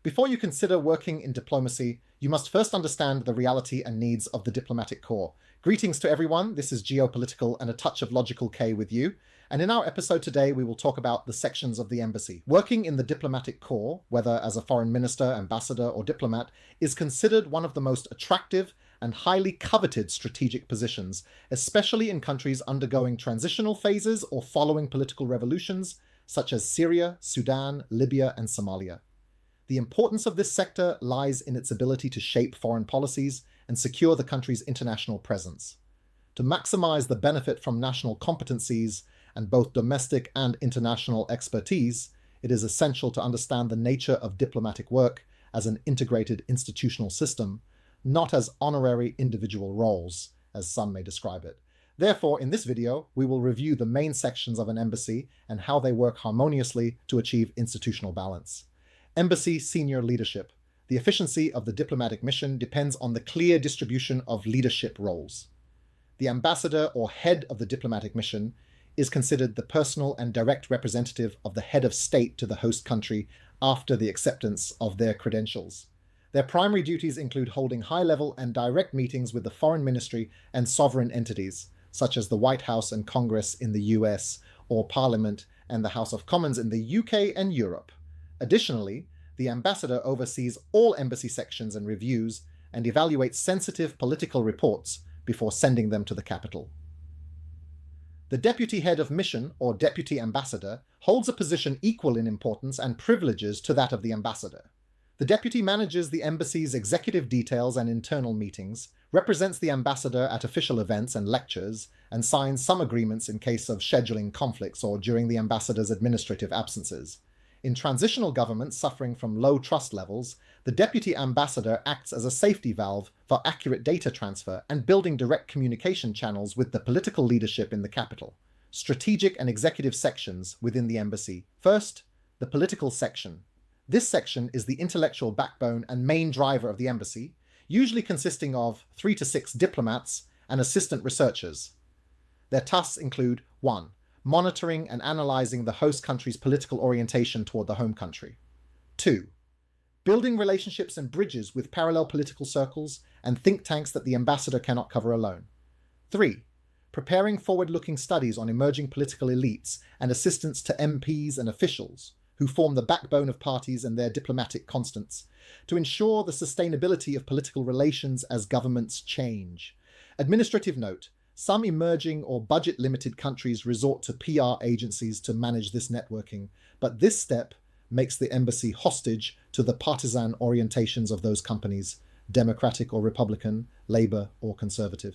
Before you consider working in diplomacy, you must first understand the reality and needs of the diplomatic corps. Greetings to everyone, this is Geopolitical and a Touch of Logical K with you, and in our episode today we will talk about the sections of the embassy. Working in the diplomatic corps, whether as a foreign minister, ambassador or diplomat, is considered one of the most attractive and highly coveted strategic positions, especially in countries undergoing transitional phases or following political revolutions, such as Syria, Sudan, Libya and Somalia. The importance of this sector lies in its ability to shape foreign policies and secure the country's international presence. To maximize the benefit from national competencies and both domestic and international expertise, it is essential to understand the nature of diplomatic work as an integrated institutional system, not as honorary individual roles, as some may describe it. Therefore, in this video, we will review the main sections of an embassy and how they work harmoniously to achieve institutional balance. Embassy senior leadership. The efficiency of the diplomatic mission depends on the clear distribution of leadership roles. The ambassador or head of the diplomatic mission is considered the personal and direct representative of the head of state to the host country after the acceptance of their credentials. Their primary duties include holding high-level and direct meetings with the foreign ministry and sovereign entities, such as the White House and Congress in the US, or Parliament and the House of Commons in the UK and Europe. Additionally, the ambassador oversees all embassy sections and reviews and evaluates sensitive political reports before sending them to the capital. The deputy head of mission, or deputy ambassador, holds a position equal in importance and privileges to that of the ambassador. The deputy manages the embassy's executive details and internal meetings, represents the ambassador at official events and lectures, and signs some agreements in case of scheduling conflicts or during the ambassador's administrative absences. In transitional governments suffering from low trust levels, the deputy ambassador acts as a safety valve for accurate data transfer and building direct communication channels with the political leadership in the capital. Strategic and executive sections within the embassy. First, the political section. This section is the intellectual backbone and main driver of the embassy, usually consisting of 3 to 6 diplomats and assistant researchers. Their tasks include 1. Monitoring and analyzing the host country's political orientation toward the home country. 2. Building relationships and bridges with parallel political circles and think tanks that the ambassador cannot cover alone. 3. Preparing forward-looking studies on emerging political elites and assistance to MPs and officials, who form the backbone of parties and their diplomatic constants, to ensure the sustainability of political relations as governments change. Administrative note: some emerging or budget-limited countries resort to PR agencies to manage this networking, but this step makes the embassy hostage to the partisan orientations of those companies, Democratic or Republican, Labour or Conservative.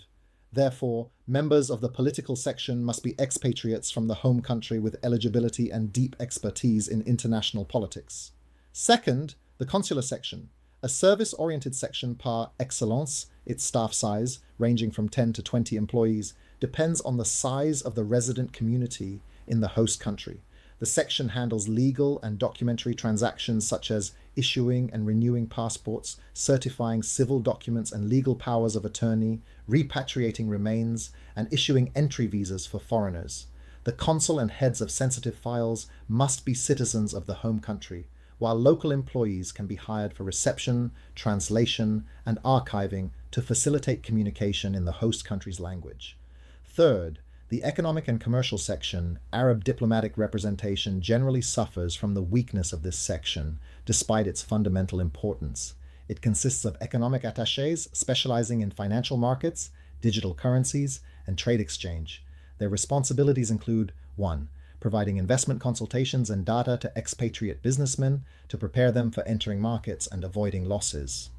Therefore, members of the political section must be expatriates from the home country with eligibility and deep expertise in international politics. Second, the consular section, a service-oriented section par excellence. Its staff size, ranging from 10 to 20 employees, depends on the size of the resident community in the host country. The section handles legal and documentary transactions such as issuing and renewing passports, certifying civil documents and legal powers of attorney, repatriating remains, and issuing entry visas for foreigners. The consul and heads of sensitive files must be citizens of the home country, while local employees can be hired for reception, translation, and archiving to facilitate communication in the host country's language. Third, the economic and commercial section, Arab diplomatic representation, generally suffers from the weakness of this section, despite its fundamental importance. It consists of economic attachés specializing in financial markets, digital currencies, and trade exchange. Their responsibilities include 1. Providing investment consultations and data to expatriate businessmen to prepare them for entering markets and avoiding losses.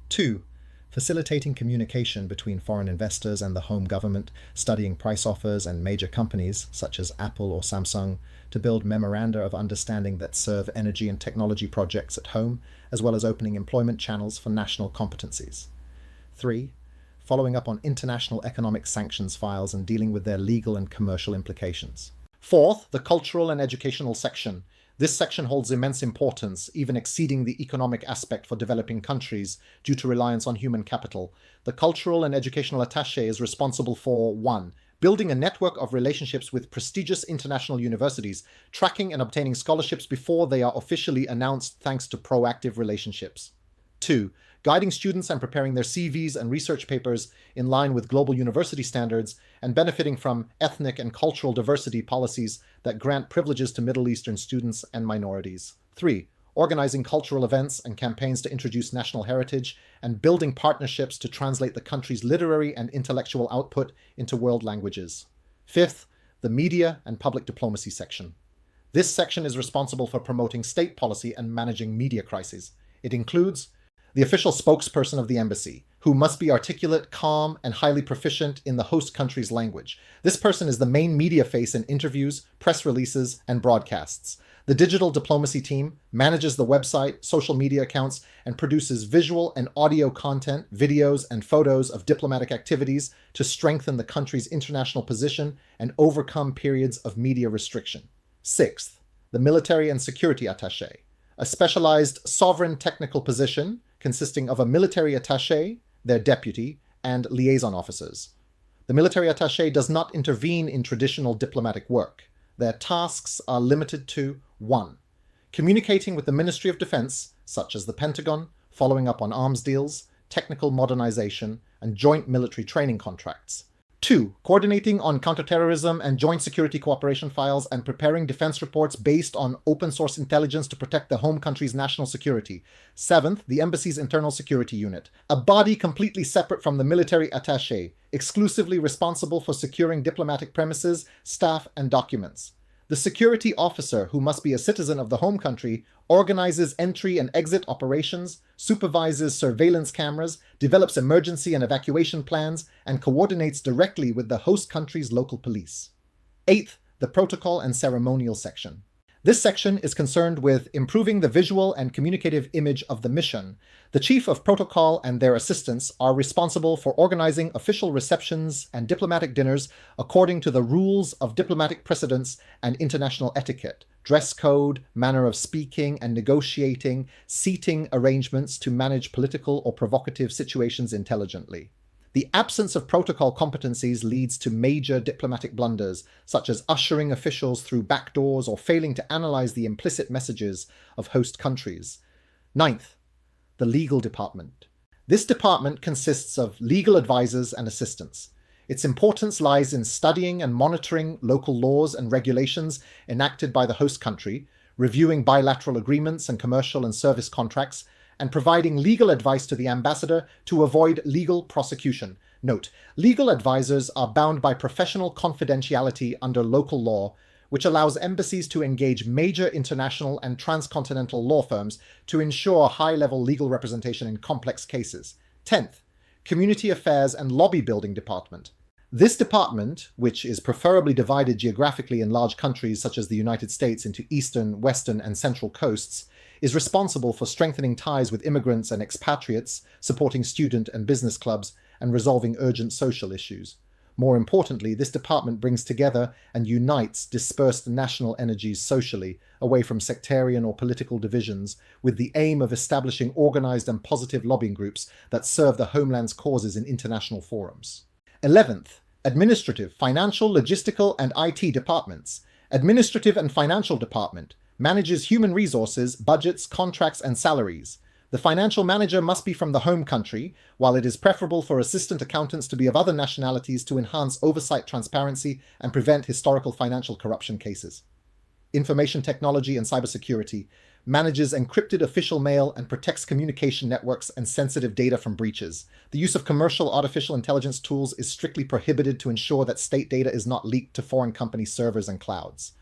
2. Facilitating communication between foreign investors and the home government, studying price offers and major companies, such as Apple or Samsung, to build memoranda of understanding that serve energy and technology projects at home, as well as opening employment channels for national competencies. 3. Following up on international economic sanctions files and dealing with their legal and commercial implications. Fourth, the cultural and educational section. This section holds immense importance, even exceeding the economic aspect for developing countries due to reliance on human capital. The cultural and educational attaché is responsible for 1. building a network of relationships with prestigious international universities, tracking and obtaining scholarships before they are officially announced thanks to proactive relationships. 2. Guiding students and preparing their CVs and research papers in line with global university standards and benefiting from ethnic and cultural diversity policies that grant privileges to Middle Eastern students and minorities. 3. Organizing cultural events and campaigns to introduce national heritage and building partnerships to translate the country's literary and intellectual output into world languages. 5th, the media and public diplomacy section. This section is responsible for promoting state policy and managing media crises. It includes the official spokesperson of the embassy, who must be articulate, calm, and highly proficient in the host country's language. This person is the main media face in interviews, press releases, and broadcasts. The digital diplomacy team manages the website, social media accounts, and produces visual and audio content, videos, and photos of diplomatic activities to strengthen the country's international position and overcome periods of media restriction. 6th, the military and security attaché, a specialized sovereign technical position consisting of a military attaché, their deputy, and liaison officers. The military attaché does not intervene in traditional diplomatic work. Their tasks are limited to 1. Communicating with the Ministry of Defense, such as the Pentagon, following up on arms deals, technical modernization, and joint military training contracts. 2. Coordinating on counterterrorism and joint security cooperation files and preparing defense reports based on open source intelligence to protect the home country's national security. 7th, the embassy's internal security unit, a body completely separate from the military attaché, exclusively responsible for securing diplomatic premises, staff, and documents. The security officer, who must be a citizen of the home country, organizes entry and exit operations, supervises surveillance cameras, develops emergency and evacuation plans, and coordinates directly with the host country's local police. 8th, the protocol and ceremonial section. This section is concerned with improving the visual and communicative image of the mission. The chief of protocol and their assistants are responsible for organizing official receptions and diplomatic dinners according to the rules of diplomatic precedence and international etiquette, dress code, manner of speaking and negotiating, seating arrangements to manage political or provocative situations intelligently. The absence of protocol competencies leads to major diplomatic blunders, such as ushering officials through back doors or failing to analyze the implicit messages of host countries. 9th, the legal department. This department consists of legal advisors and assistants. Its importance lies in studying and monitoring local laws and regulations enacted by the host country, reviewing bilateral agreements and commercial and service contracts, and providing legal advice to the ambassador to avoid legal prosecution. Note, legal advisors are bound by professional confidentiality under local law, which allows embassies to engage major international and transcontinental law firms to ensure high-level legal representation in complex cases. 10th, Community Affairs and Lobby Building Department. This department, which is preferably divided geographically in large countries such as the United States into eastern, western, and central coasts, is responsible for strengthening ties with immigrants and expatriates, supporting student and business clubs, and resolving urgent social issues. More importantly, this department brings together and unites dispersed national energies socially, away from sectarian or political divisions, with the aim of establishing organized and positive lobbying groups that serve the homeland's causes in international forums. 11th, Administrative, Financial, Logistical, and IT Departments. Administrative and Financial Department manages human resources, budgets, contracts, and salaries. The financial manager must be from the home country, while it is preferable for assistant accountants to be of other nationalities to enhance oversight transparency and prevent historical financial corruption cases. Information Technology and Cybersecurity manages encrypted official mail and protects communication networks and sensitive data from breaches. The use of commercial artificial intelligence tools is strictly prohibited to ensure that state data is not leaked to foreign company servers and clouds.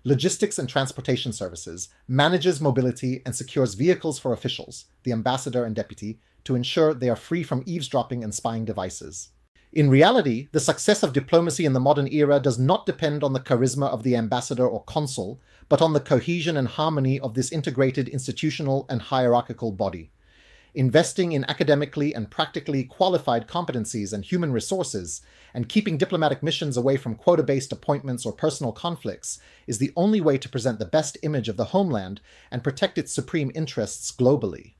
Logistics and Transportation Services manages mobility and secures vehicles for officials, the ambassador and deputy, to ensure they are free from eavesdropping and spying devices. In reality, the success of diplomacy in the modern era does not depend on the charisma of the ambassador or consul, but on the cohesion and harmony of this integrated institutional and hierarchical body. Investing in academically and practically qualified competencies and human resources, and keeping diplomatic missions away from quota-based appointments or personal conflicts is the only way to present the best image of the homeland and protect its supreme interests globally.